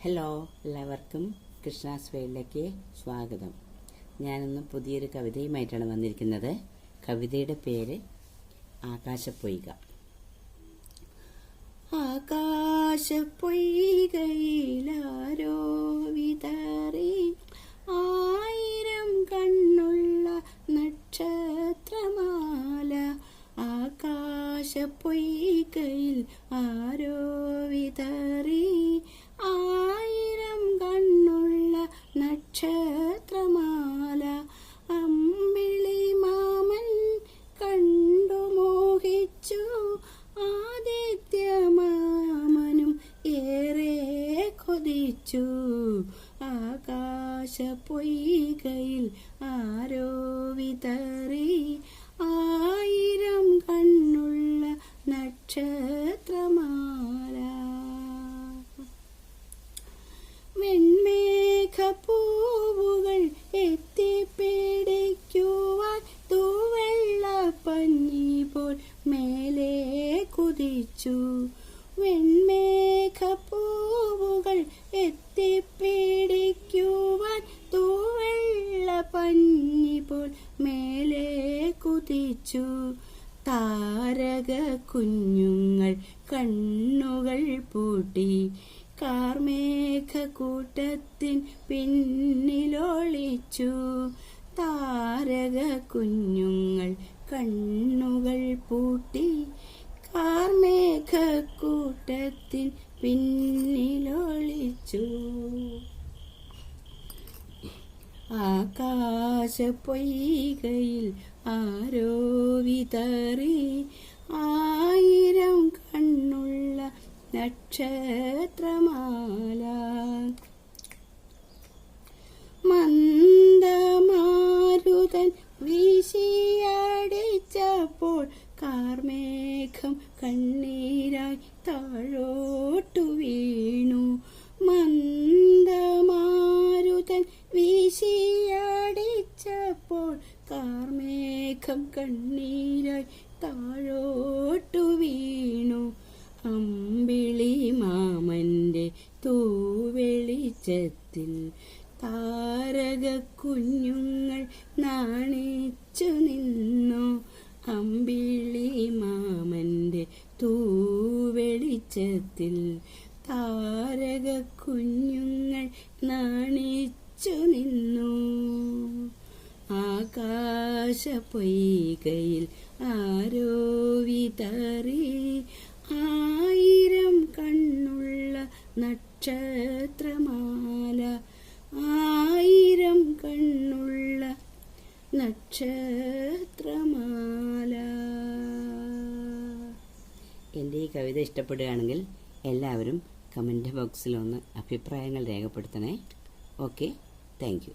Hello, എല്ലാവർക്കും കൃഷ്ണാസ് വേൾഡിലേക്ക് സ്വാഗതം. ഞാനിന്ന് പുതിയൊരു കവിതയുമായിട്ടാണ് വന്നിരിക്കുന്നത്. കവിതയുടെ പേര് ആകാശപ്പൊയ്ക. ആകാശപ്പൊയ്കയിലാരോ വിതറി ആയിരം കണ്ണുള്ള നക്ഷത്രമാല. ആകാശപ്പൊയ്കയിൽ ആരോ വിതറി ആയിരം കണ്ണുള്ള നക്ഷത്രമാല. അമ്പിളി മാമൻ കണ്ടു മോഹിച്ചു, ആദിത്യമാമനും ഏറെ കൊതിച്ചു. ആകാശപ്പൊയ്കയിൽ ആരോ വിതറി ആയിരം കണ്ണുള്ള നക്ഷത്രമാല. വെൺമേഘപ്പൂവുകൾ എത്തിപ്പിടിക്കുവാൻ തൂവെള്ളപ്പഞ്ഞി പോൽ മേലെ കുതിച്ചു. വെൺമേഘപ്പൂവുകൾ എത്തിപ്പിടിക്കുവാൻ തൂവെള്ളപ്പഞ്ഞി പോൽ മേലെ കുതിച്ചു. താരക കുഞ്ഞുങ്ങൾ കണ്ണുകൾ പൂട്ടി കാർമേഘക്കൂട്ടത്തിൻ പിന്നിലൊളിച്ചു. താരക കുഞ്ഞുങ്ങൾ കണ്ണുകൾ പൂട്ടി കാർമേഘക്കൂട്ടത്തിൻ പിന്നിലൊളിച്ചു. ആകാശപ്പൊയ്കയിൽ ആരോ വിതറി ആയിരം കണ്ണുള്ള നക്ഷത്രമാല. മന്ദമാരുതൻ വീശിയടിച്ചപ്പോൾ കാർമേഘം കണ്ണീരായി താഴോട്ടു വീണു. മന്ദമാരുതൻ വീശിയടിച്ചപ്പോൾ കാർമേഘം കണ്ണീരായി താഴോട്ടു വീണു. അമ്പിളി മാമന്റെ തൂവെളിച്ചത്തിൽ താരക കുഞ്ഞുങ്ങൾ നാണിച്ചു നിന്നു. അമ്പിളി മാമന്റെ തൂവെളിച്ചത്തിൽ താരക കുഞ്ഞുങ്ങൾ നാണിച്ചു നിന്നു. ആകാശപ്പൊയ്കയിൽ ആരോ വിതറി ആയിരം കണ്ണുള്ള നക്ഷത്രമാല. ആയിരം കണ്ണുള്ള നക്ഷത്രമാല. എൻ്റെ ഈ കവിത ഇഷ്ടപ്പെടുകയാണെങ്കിൽ എല്ലാവരും കമൻറ്റ് ബോക്സിലൊന്ന് അഭിപ്രായങ്ങൾ രേഖപ്പെടുത്തണേ. Okay, thank you.